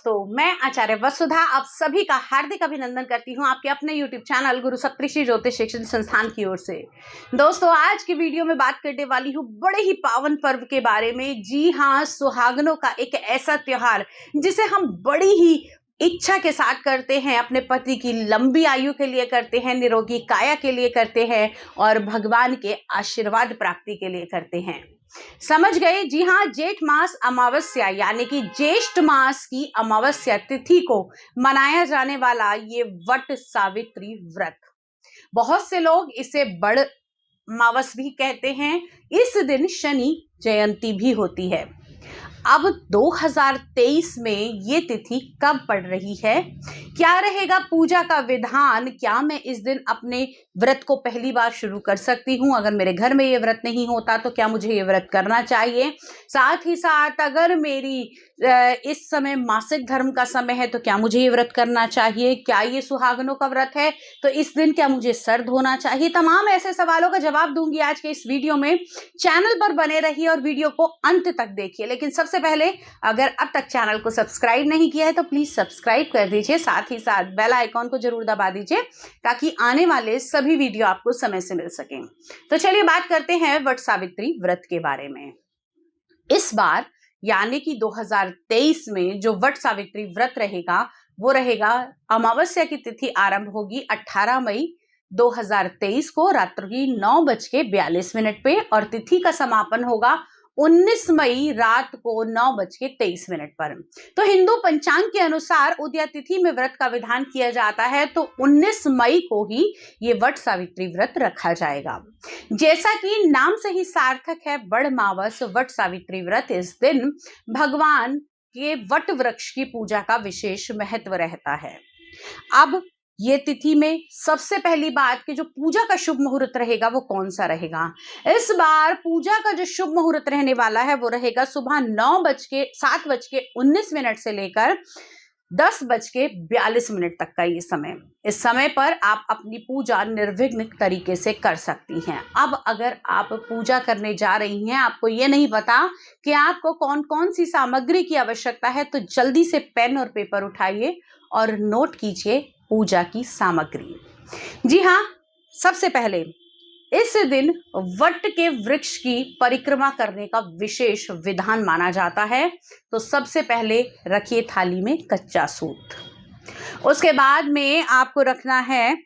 दोस्तों, मैं आचार्य वसुधा आप सभी का हार्दिक अभिनंदन करती हूं आपके अपने YouTube चैनल गुरु सप्तऋषि ज्योतिष शिक्षण संस्थान की ओर से। दोस्तों, आज की वीडियो में बात करने वाली हूं बड़े ही पावन पर्व के बारे में। जी हां, सुहागनों का एक ऐसा त्योहार जिसे हम बड़ी ही इच्छा के साथ करते हैं, अपने पति की लंबी आयु के लिए करते हैं, निरोगी काया के लिए करते हैं और भगवान के आशीर्वाद प्राप्ति के लिए करते हैं। समझ गए? जी हाँ, जेठ मास अमावस्या यानी कि ज्येष्ठ मास की अमावस्या तिथि को मनाया जाने वाला ये वट सावित्री व्रत, बहुत से लोग इसे बड़ मावस भी कहते हैं। इस दिन शनि जयंती भी होती है। अब 2023 में ये तिथि कब पड़ रही है, क्या रहेगा पूजा का विधान, क्या मैं इस दिन अपने व्रत को पहली बार शुरू कर सकती हूँ, अगर मेरे घर में ये व्रत नहीं होता तो क्या मुझे ये व्रत करना चाहिए, साथ ही साथ अगर मेरी इस समय मासिक धर्म का समय है तो क्या मुझे ये व्रत करना चाहिए, क्या ये सुहागनों का व्रत है तो इस दिन क्या मुझे सर धोना चाहिए, तमाम ऐसे सवालों का जवाब दूंगी आज के इस वीडियो में। चैनल पर बने रहिए और वीडियो को अंत तक देखिए। लेकिन सबसे पहले, अगर अब तक चैनल को सब्सक्राइब नहीं किया है तो प्लीज सब्सक्राइब कर दीजिए, साथ ही साथ बेल आइकॉन को जरूर दबा दीजिए ताकि आने वाले सभी वीडियो आपको समय से मिल सकें। तो चलिए बात करते हैं वट सावित्री व्रत के बारे में। इस बार यानी कि 2023 में जो वट सावित्री व्रत रहेगा वो रहेगा, अमावस्या की तिथि आरंभ होगी 18 मई 2023 को रात्रि 9:42 पे और तिथि का समापन होगा 19 मई रात को 9:23 पर। तो हिंदू पंचांग के अनुसार उदया तिथि में व्रत का विधान किया जाता है, तो 19 मई को ही ये वट सावित्री व्रत रखा जाएगा। जैसा कि नाम से ही सार्थक है, बड़ मावस वट सावित्री व्रत, इस दिन भगवान के वट वृक्ष की पूजा का विशेष महत्व रहता है। अब ये तिथि में सबसे पहली बात कि जो पूजा का शुभ मुहूर्त रहेगा वो कौन सा रहेगा। इस बार पूजा का जो शुभ मुहूर्त रहने वाला है वो रहेगा सुबह 7:19 से लेकर 10:42 तक का ये समय। इस समय पर आप अपनी पूजा निर्विघ्न तरीके से कर सकती हैं। अब अगर आप पूजा करने जा रही हैं, आपको ये नहीं पता कि आपको कौन कौन सी सामग्री की आवश्यकता है, तो जल्दी से पेन और पेपर उठाइए और नोट कीजिए पूजा की सामग्री। जी हाँ, सबसे पहले इस दिन वट के वृक्ष की परिक्रमा करने का विशेष विधान माना जाता है। तो सबसे पहले रखिए थाली में कच्चा सूत। उसके बाद में आपको रखना है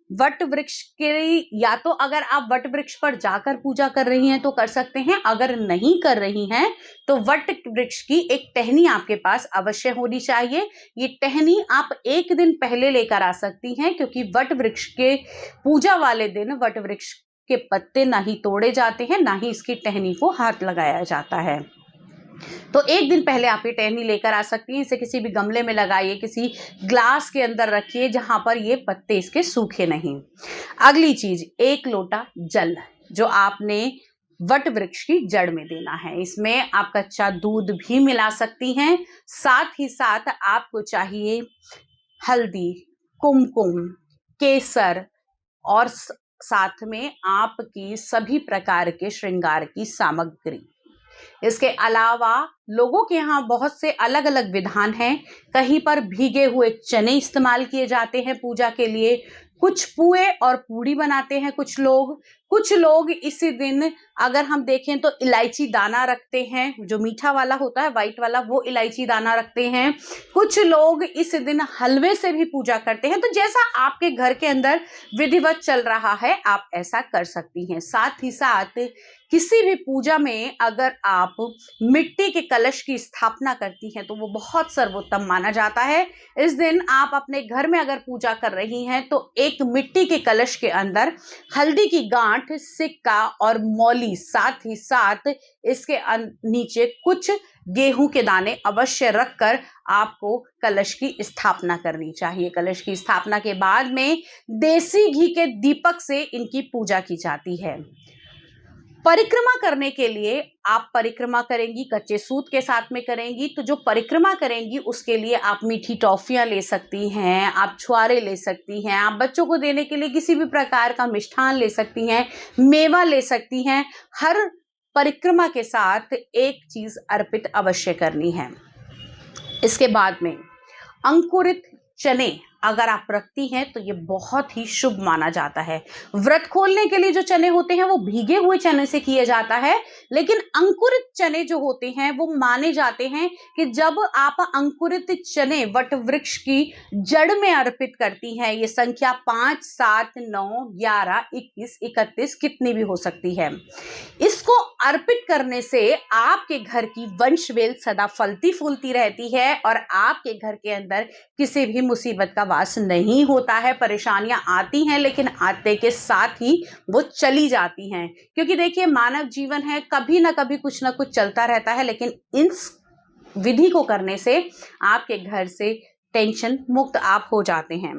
वट वृक्ष के, या तो अगर आप वट वृक्ष पर जाकर पूजा कर रही हैं तो कर सकते हैं, अगर नहीं कर रही हैं तो वट वृक्ष की एक टहनी आपके पास अवश्य होनी चाहिए। ये टहनी आप एक दिन पहले लेकर आ सकती हैं, क्योंकि वट वृक्ष के पूजा वाले दिन वट वृक्ष के पत्ते ना ही तोड़े जाते हैं, ना ही इसकी टहनी को हाथ लगाया जाता है। तो एक दिन पहले आप ये टहनी लेकर आ सकती हैं। इसे किसी भी गमले में लगाइए, किसी ग्लास के अंदर रखिए जहां पर ये पत्ते इसके सूखे नहीं। अगली चीज, 1 लोटा जल जो आपने वट वृक्ष की जड़ में देना है। इसमें आप कच्चा दूध भी मिला सकती हैं। साथ ही साथ आपको चाहिए हल्दी, कुमकुम, केसर और साथ में आपकी सभी प्रकार के श्रृंगार की सामग्री। इसके अलावा लोगों के यहाँ बहुत से अलग अलग विधान हैं। कहीं पर भीगे हुए चने इस्तेमाल किए जाते हैं पूजा के लिए, कुछ पुए और पूड़ी बनाते हैं कुछ लोग इसी दिन, अगर हम देखें तो इलायची दाना रखते हैं, जो मीठा वाला होता है व्हाइट वाला, वो इलायची दाना रखते हैं। कुछ लोग इस दिन हलवे से भी पूजा करते हैं। तो जैसा आपके घर के अंदर विधिवत चल रहा है आप ऐसा कर सकती हैं। साथ ही साथ किसी भी पूजा में अगर आप मिट्टी के कलश की स्थापना करती हैं तो वो बहुत सर्वोत्तम माना जाता है। इस दिन आप अपने घर में अगर पूजा कर रही हैं तो एक मिट्टी के कलश के अंदर हल्दी की गांठ, सिक्का और मौली, साथ ही साथ इसके नीचे कुछ गेहूं के दाने अवश्य रखकर आपको कलश की स्थापना करनी चाहिए। कलश की स्थापना के बाद में देसी घी के दीपक से इनकी पूजा की जाती है। परिक्रमा करने के लिए आप परिक्रमा करेंगी कच्चे सूत के साथ में करेंगी, तो जो परिक्रमा करेंगी उसके लिए आप मीठी टॉफियां ले सकती हैं, आप छुआरे ले सकती हैं, आप बच्चों को देने के लिए किसी भी प्रकार का मिष्ठान ले सकती हैं, मेवा ले सकती हैं। हर परिक्रमा के साथ एक चीज अर्पित अवश्य करनी है। इसके बाद में अंकुरित चने अगर आप रखती हैं तो ये बहुत ही शुभ माना जाता है। व्रत खोलने के लिए जो चने होते हैं वो भीगे हुए चने से किया जाता है, लेकिन अंकुरित चने जो होते हैं वो माने जाते हैं कि जब आप अंकुरित चने वट वृक्ष की जड़ में अर्पित करती हैं, ये संख्या 5, 7, 9, 11, 21, 31 कितनी भी हो सकती है, इसको अर्पित करने से आपके घर की वंशवेल सदा फलती फूलती रहती है और आपके घर के अंदर किसी भी मुसीबत का वास नहीं होता है। परेशानियां आती हैं लेकिन आते के साथ ही वो चली जाती हैं, क्योंकि देखिए मानव जीवन है, कभी ना कभी कुछ ना कुछ चलता रहता है, लेकिन इस विधि को करने से आपके घर से टेंशन मुक्त आप हो जाते हैं।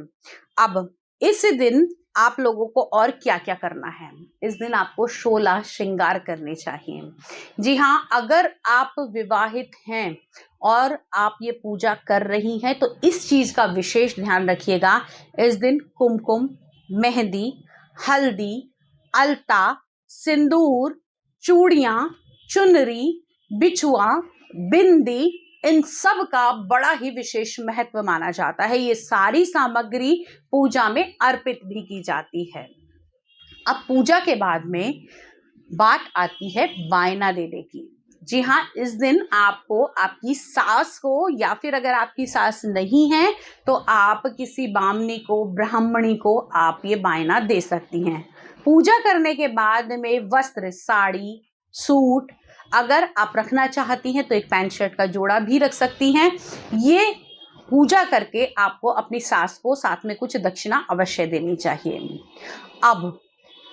अब इस दिन आप लोगों को और क्या क्या करना है, इस दिन आपको 16 श्रृंगार करने चाहिए। जी हाँ, अगर आप विवाहित हैं और आप ये पूजा कर रही हैं तो इस चीज का विशेष ध्यान रखिएगा। इस दिन कुमकुम, मेहंदी, हल्दी, अलता, सिंदूर, चूड़ियां, चुनरी, बिछुआ, बिंदी, इन सब का बड़ा ही विशेष महत्व माना जाता है। ये सारी सामग्री पूजा में अर्पित भी की जाती है। अब पूजा के बाद में बात आती है वायना देने की। जी हाँ, इस दिन आपको आपकी सास को, या फिर अगर आपकी सास नहीं है तो आप किसी बामनी को, ब्राह्मणी को आप ये वायना दे सकती हैं। पूजा करने के बाद में वस्त्र, साड़ी, सूट अगर आप रखना चाहती हैं तो एक पैंट शर्ट का जोड़ा भी रख सकती हैं। ये पूजा करके आपको अपनी सास को साथ में कुछ दक्षिणा अवश्य देनी चाहिए। अब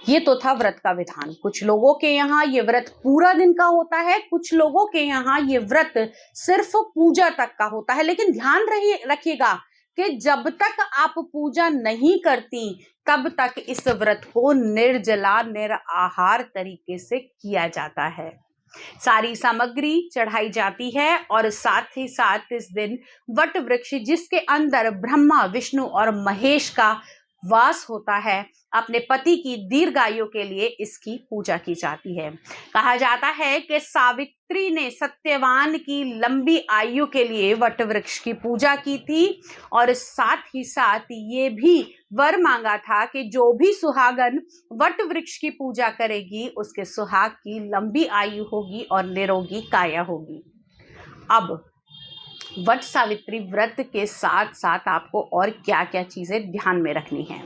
ये तो था व्रत का विधान। कुछ लोगों के यहाँ ये व्रत पूरा दिन का होता है, कुछ लोगों के यहाँ ये व्रत सिर्फ पूजा तक का होता है। लेकिन ध्यान रखिएगा कि जब तक आप पूजा नहीं करती तब तक इस व्रत को निर्जला निराहार तरीके से किया जाता है। सारी सामग्री चढ़ाई जाती है और साथ ही साथ इस दिन वट वृक्ष जिसके अंदर ब्रह्मा, विष्णु और महेश का वास होता है, अपने पति की दीर्घायु के लिए इसकी पूजा की जाती है। कहा जाता है कि सावित्री ने सत्यवान की लंबी आयु के लिए वट वृक्ष की पूजा की थी और साथ ही साथ ये भी वर मांगा था कि जो भी सुहागन वट वृक्ष की पूजा करेगी उसके सुहाग की लंबी आयु होगी और निरोगी काया होगी। अब वट सावित्री व्रत के साथ साथ आपको और क्या क्या चीजें ध्यान में रखनी है,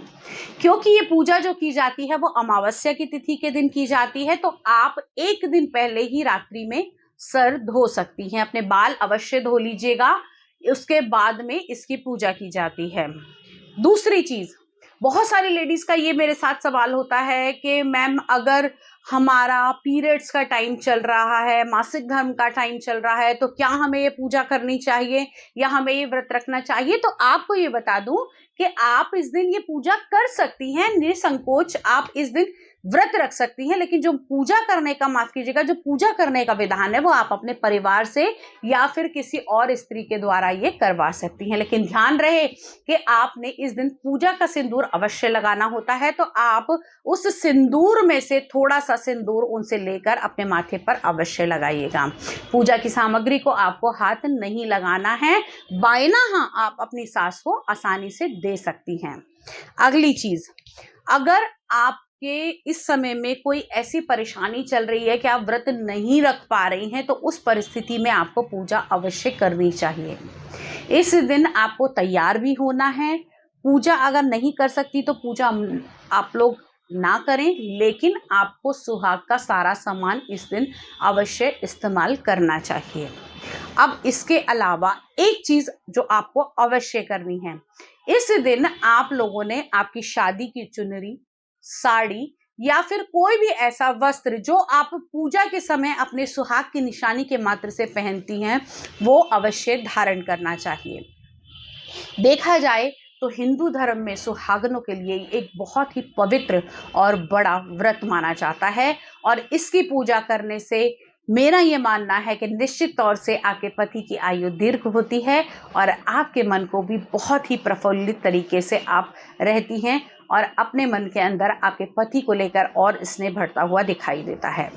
क्योंकि ये पूजा जो की जाती है वो अमावस्या की तिथि के दिन की जाती है, तो आप एक दिन पहले ही रात्रि में सर धो सकती हैं। अपने बाल अवश्य धो लीजिएगा, उसके बाद में इसकी पूजा की जाती है। दूसरी चीज, बहुत सारी लेडीज का ये मेरे साथ सवाल होता है कि मैम अगर हमारा पीरियड्स का टाइम चल रहा है, मासिक धर्म का टाइम चल रहा है, तो क्या हमें ये पूजा करनी चाहिए या हमें ये व्रत रखना चाहिए? तो आपको ये बता दूं कि आप इस दिन ये पूजा कर सकती हैं, निसंकोच आप इस दिन व्रत रख सकती हैं, लेकिन जो पूजा करने का, माफ कीजिएगा, जो पूजा करने का विधान है वो आप अपने परिवार से या फिर किसी और स्त्री के द्वारा ये करवा सकती हैं। लेकिन ध्यान रहे कि आपने इस दिन पूजा का सिंदूर अवश्य लगाना होता है, तो आप उस सिंदूर में से थोड़ा सा सिंदूर उनसे लेकर अपने माथे पर अवश्य लगाइएगा। पूजा की सामग्री को आपको हाथ नहीं लगाना है। वायना हाँ आप अपनी सास को आसानी से दे सकती हैं। अगली चीज, अगर आपके इस समय में कोई ऐसी परेशानी चल रही है कि आप व्रत नहीं रख पा रही हैं, तो उस परिस्थिति में आपको पूजा अवश्य करनी चाहिए। इस दिन आपको तैयार भी होना है। पूजा अगर नहीं कर सकती तो पूजा आप लोग ना करें, लेकिन आपको सुहाग का सारा सामान इस दिन अवश्य इस्तेमाल करना चाहिए। अब इसके अलावा एक चीज जो आपको अवश्य करनी है, इस दिन आप लोगों ने आपकी शादी की चुनरी, साड़ी या फिर कोई भी ऐसा वस्त्र जो आप पूजा के समय अपने सुहाग की निशानी के मात्र से पहनती हैं, वो अवश्य धारण करना चाहिए। देखा जाए तो हिंदू धर्म में सुहागनों के लिए एक बहुत ही पवित्र और बड़ा व्रत माना जाता है और इसकी पूजा करने से मेरा ये मानना है कि निश्चित तौर से आपके पति की आयु दीर्घ होती है और आपके मन को भी बहुत ही प्रफुल्लित तरीके से आप रहती हैं और अपने मन के अंदर आपके पति को लेकर और स्नेह बढ़ता हुआ दिखाई देता है।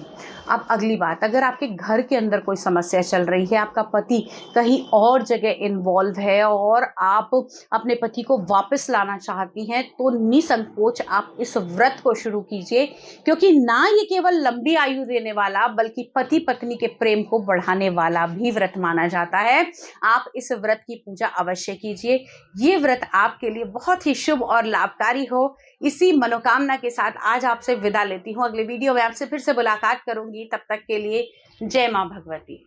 अब अगली बात, अगर आपके घर के अंदर कोई समस्या चल रही है, आपका पति कहीं और जगह इन्वॉल्व है और आप अपने पति को वापस लाना चाहती हैं, तो निसंकोच आप इस व्रत को शुरू कीजिए, क्योंकि ना ये केवल लंबी आयु देने वाला बल्कि पति पत्नी के प्रेम को बढ़ाने वाला भी व्रत माना जाता है। आप इस व्रत की पूजा अवश्य कीजिए। ये व्रत आपके लिए बहुत ही शुभ और लाभकारी हो। इसी मनोकामना के साथ आज आपसे विदा लेती हूँ। अगले वीडियो में आपसे फिर से मुलाकात करूंगी। तब तक के लिए जय मां भगवती।